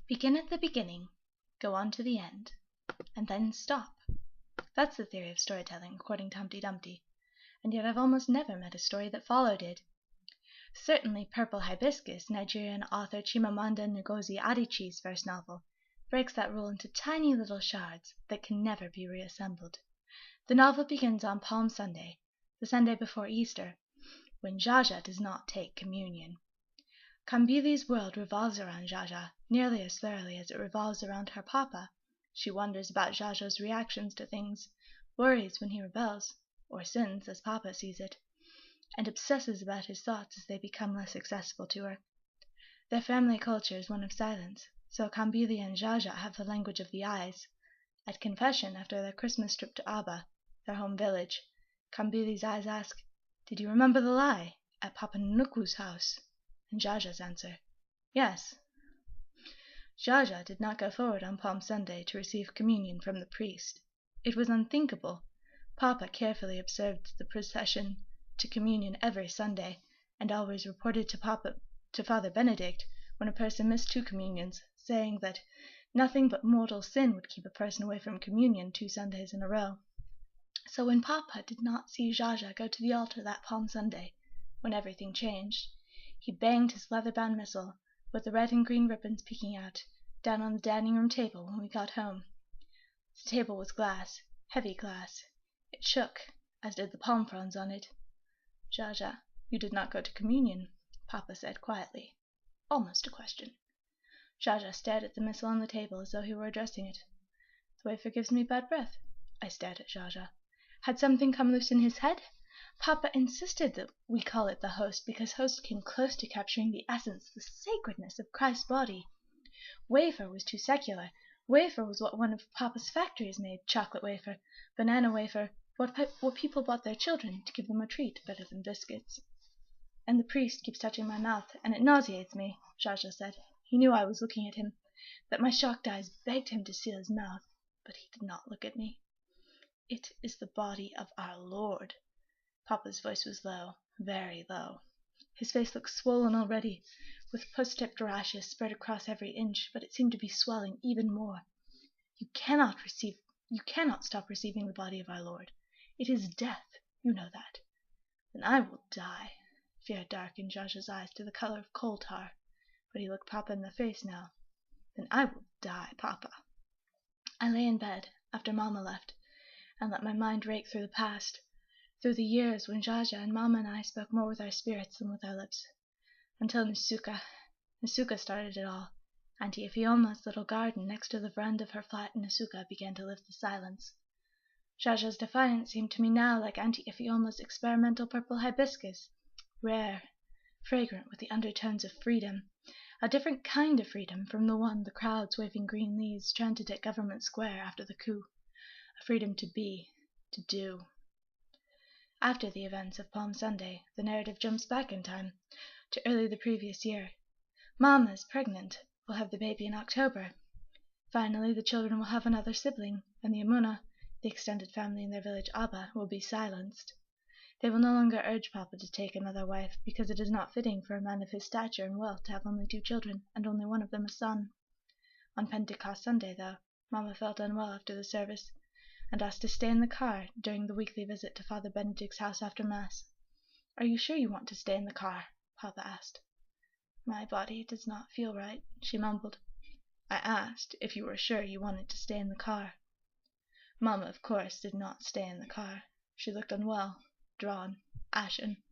Begin at the beginning, go on to the end, and then stop. That's the theory of storytelling, according to Humpty Dumpty, and yet I've almost never met a story that followed it. Certainly Purple Hibiscus, Nigerian author Chimamanda Ngozi Adichie's first novel, breaks that rule into tiny little shards that can never be reassembled. The novel begins on Palm Sunday, the Sunday before Easter, when Jaja does not take communion. Kambili's world revolves around Jaja nearly as thoroughly as it revolves around her papa. She wonders about Jaja's reactions to things, worries when he rebels, or sins as papa sees it, and obsesses about his thoughts as they become less accessible to her. Their family culture is one of silence, so Kambili and Jaja have the language of the eyes. At confession, after their Christmas trip to Aba, their home village, Kambili's eyes ask, "Did you remember the lie at Papa Nuku's house?" And Jaja's answer, "Yes." Jaja did not go forward on Palm Sunday to receive communion from the priest. It was unthinkable. Papa carefully observed the procession to communion every Sunday, and always reported to Father Benedict when a person missed 2 communions, saying that nothing but mortal sin would keep a person away from communion 2 Sundays in a row. So when Papa did not see Jaja go to the altar that Palm Sunday, when everything changed, he banged his leather-bound missal, with the red and green ribbons peeking out, down on the dining-room table when we got home. The table was glass, heavy glass. It shook, as did the palm fronds on it. "Jaja, you did not go to communion," Papa said quietly, almost a question. Jaja stared at the missal on the table as though he were addressing it. "The wafer gives me bad breath." I stared at Jaja. Had something come loose in his head? Papa insisted that we call it the host because host came close to capturing the essence, the sacredness of Christ's body. Wafer was too secular. Wafer was what one of Papa's factories made, chocolate wafer, banana wafer, what people bought their children to give them a treat better than biscuits. "And the priest keeps touching my mouth, and it nauseates me," Jaja said. He knew I was looking at him, that my shocked eyes begged him to seal his mouth, but he did not look at me. "It is the body of our Lord." Papa's voice was low, very low. His face looked swollen already, with puss-tipped rashes spread across every inch, but it seemed to be swelling even more. You cannot stop receiving the body of our Lord. It is death, you know that." "Then I will die." Fear darkened Jaja's eyes to the color of coal tar, but he looked Papa in the face now. "Then I will die, Papa." I lay in bed, after Mama left, and let my mind rake through the past, through the years when Jaja and Mama and I spoke more with our spirits than with our lips, until Nusuka started it all. Auntie Ifeoma's little garden next to the veranda of her flat in Nusuka began to lift the silence. Jaja's defiance seemed to me now like Auntie Ifeoma's experimental purple hibiscus, rare, fragrant with the undertones of freedom, a different kind of freedom from the one the crowds waving green leaves chanted at Government Square after the coup, a freedom to be, to do. After the events of Palm Sunday, the narrative jumps back in time, to early the previous year. Mama is pregnant, will have the baby in October. Finally, the children will have another sibling, and the Amuna, the extended family in their village Aba, will be silenced. They will no longer urge Papa to take another wife, because it is not fitting for a man of his stature and wealth to have only 2 children, and only one of them a son. On Pentecost Sunday, though, Mama felt unwell after the service, and asked to stay in the car during the weekly visit to Father Benedict's house after Mass. "Are you sure you want to stay in the car?" Papa asked. "My body does not feel right," she mumbled. "I asked if you were sure you wanted to stay in the car." Mama, of course, did not stay in the car. She looked unwell, drawn, ashen.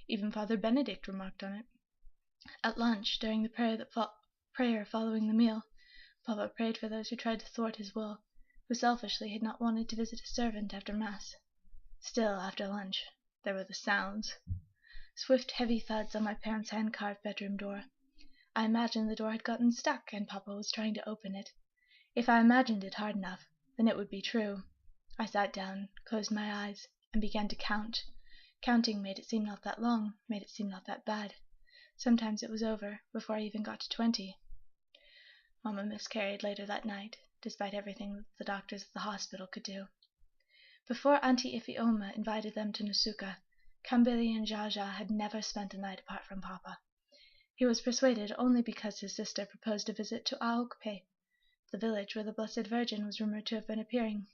Even Father Benedict remarked on it. At lunch, during the prayer following the meal, Papa prayed for those who tried to thwart his will, who selfishly had not wanted to visit a servant after Mass. Still, after lunch, there were the sounds. Swift, heavy thuds on my parents' hand-carved bedroom door. I imagined the door had gotten stuck and Papa was trying to open it. If I imagined it hard enough, then it would be true. I sat down, closed my eyes, and began to count. Counting made it seem not that long, made it seem not that bad. Sometimes it was over, before I even got to 20. Mama miscarried later that night, despite everything that the doctors at the hospital could do. Before Auntie Ifeoma invited them to Nusuka, Kambili and Jaja had never spent a night apart from Papa. He was persuaded only because his sister proposed a visit to Aokpe, the village where the Blessed Virgin was rumored to have been appearing.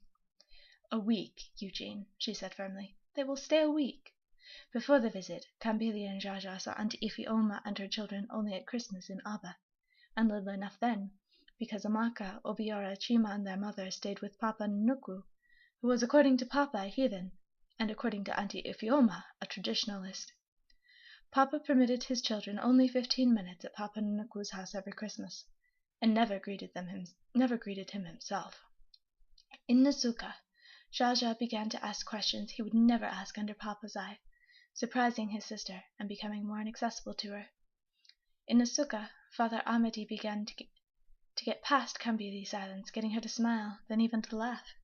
"A week, Eugene," she said firmly. "They will stay a week." Before the visit, Kambili and Jaja saw Auntie Ifioma and her children only at Christmas in Aba, and little enough then, because Amaka, Obiora, Chima, and their mother stayed with Papa Nnuku, who was, according to Papa, a heathen, and according to Auntie Ifioma, a traditionalist. Papa permitted his children only 15 minutes at Papa Nnuku's house every Christmas, and never greeted him himself. In Nasuka, Jaja began to ask questions he would never ask under Papa's eye, surprising his sister and becoming more inaccessible to her. In Nasuka, Father Amadi began to get past Kambili's silence, getting her to smile, then even to laugh.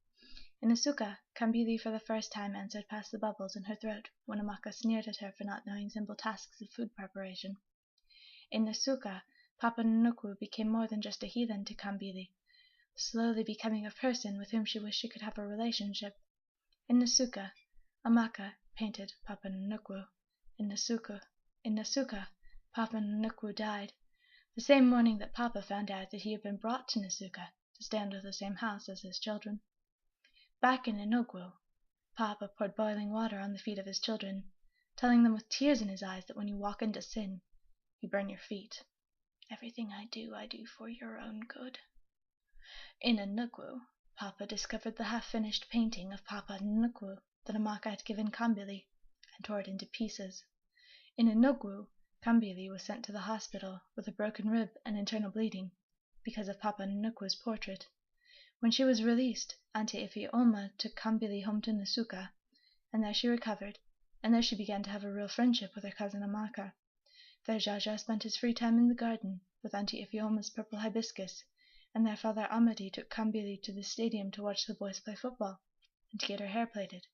In Nasuka, Kambili for the first time answered past the bubbles in her throat when Amaka sneered at her for not knowing simple tasks of food preparation. In Nasuka, Papa Nnuku became more than just a heathen to Kambili, slowly becoming a person with whom she wished she could have a relationship. In Nasuka, Amaka painted Papa Nnuku. In Nasuka, Papa Nnuku died, the same morning that Papa found out that he had been brought to Nasuka to stay under the same house as his children. Back in Inogwu, Papa poured boiling water on the feet of his children, telling them with tears in his eyes that when you walk into sin, you burn your feet. "Everything I do for your own good." In Inogwu, Papa discovered the half-finished painting of Papa Nnuku that Amaka had given Kambili, and tore it into pieces. In Inogwu, Kambili was sent to the hospital with a broken rib and internal bleeding, because of Papa Nnuku's portrait. When she was released, Auntie Ifioma took Kambili home to Nasuka, and there she recovered, and there she began to have a real friendship with her cousin Amaka. There Jaja spent his free time in the garden with Auntie Ifioma's Purple Hibiscus, and there Father Amadi took Kambili to the stadium to watch the boys play football, and to get her hair plaited.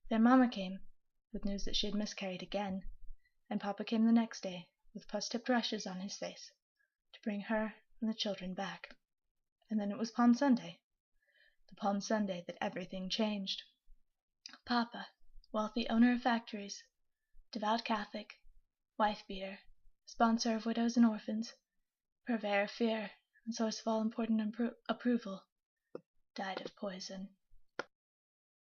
Their mamma came, with news that she had miscarried again, and Papa came the next day, with puss-tipped rushes on his face, to bring her and the children back. And then it was Palm Sunday, the Palm Sunday that everything changed. Papa, wealthy owner of factories, devout Catholic, wife-beater, sponsor of widows and orphans, purveyor of fear, and source of all important approval, died of poison.